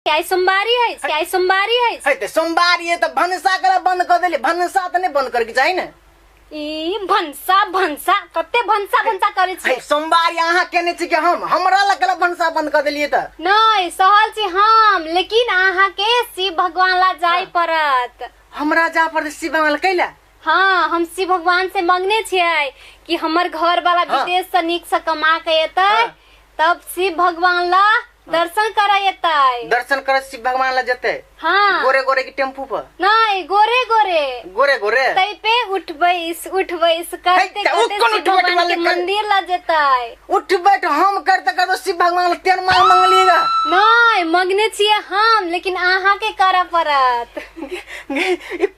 क्या सोमवारी है? क्या सोमवारी है? तो सोमवारी है तो भनसा कर बंद कर देली। भनसा तो नहीं बंद करके चाहिए ना। ई भनसा भनसा कते भनसा भनसा करे छे। सोमवार यहाँ केने छी के हम हमरा लगल भनसा बंद कर देलिए त नहीं सहल छी हम, लेकिन आहा के शिव भगवान ला जाय परत। हमरा जा पर शिव भगवान कैला। हाँ हम शिव भगवान से मांगने छियै कि हमर घर वाला विदेश से निक से कमा के एतै, तब शिव भगवान ला दर्शन करे एतै। दर्शन करे शिव भगवान ला जते। हाँ गोरे गोरे की टेम्पू पर नहीं, गोरे गोरे गोरे गोरे तई पे उठबै करते करते शिव भगवान के मंदिर ला जतै। उठ बैठ हम करते करते शिव भगवान ला तेन मांग मांगलिएगा। नहीं मांगने छियै हम, लेकिन आहा के करा परत।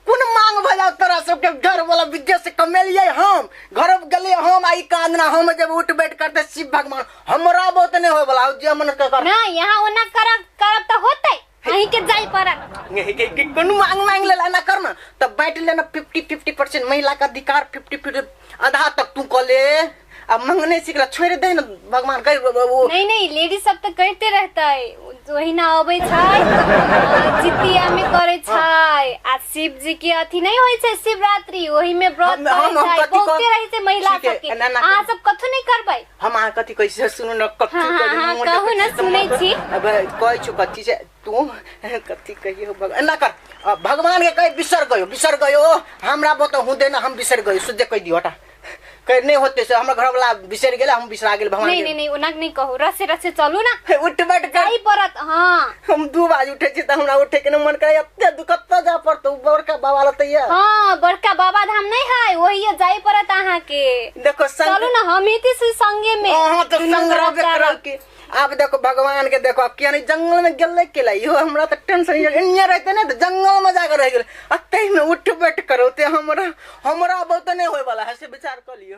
कोन मांग भजाओ तोरा सबके घर वाला विदेश से कमेलिए हम घर गले हम आई कांदना हम जब उठ बैठ करते शिव भगवान हमरा बहुत नहीं होय वाला जे मन कर ना यहाँ ओना करब त होतै, अहीं के जाई परत। कोन मांग मांग लेला ना करना तब बैठ लेना 50% महिला का अधिकार 50% आधा तक तू कर ले। अब मांगने सीखला छोड़ दे ना भगवान कह वो नहीं लेडीज सब तो करते रहता है, वही ना अबै छै जितिया में करे छै। आ शिव जी के अथी नहीं होय छै शिवरात्रि, वही में व्रत करे छै बहुते रही छै महिला सब के। आ सब कथु नहीं करबै हम आ कथि कहि सुनु न कथि कहू न सुनै छी। अब कहै छु कथि से तू कथि कहियो भगवान ना कर भगवान के कह बिसर गयो हमरा बतो हूं देना हम बिसर गयो सुझे कह दियो हटा कह नहीं होते से हमरा घर वाला बिसर गेला हम बिसरा गेल भगवान। नहीं ओना नहीं कहू, रसे रसे चलू ना उठ बैठ जाई परत। हां हम 2 बजे उठे छी त हमरा उठे के मन करे एते दुखत जा परत बड़का बाबा लतैया। हां बड़का बाबा धाम नहीं है, वही जाई परत आहा के। देखो चलू ना हम इति से संगे में। हां तो संग रहबे करब के। अब देखो भगवान के देखो अब क्या नहीं जंगल में गेले केला यो हमरा त टेंशन इन्ने रहते ने तो जंगल में जाकर रह गेल अतै में उठ बैठ करो ते हमरा बहुत नहीं होय वाला है से विचार कर लियो।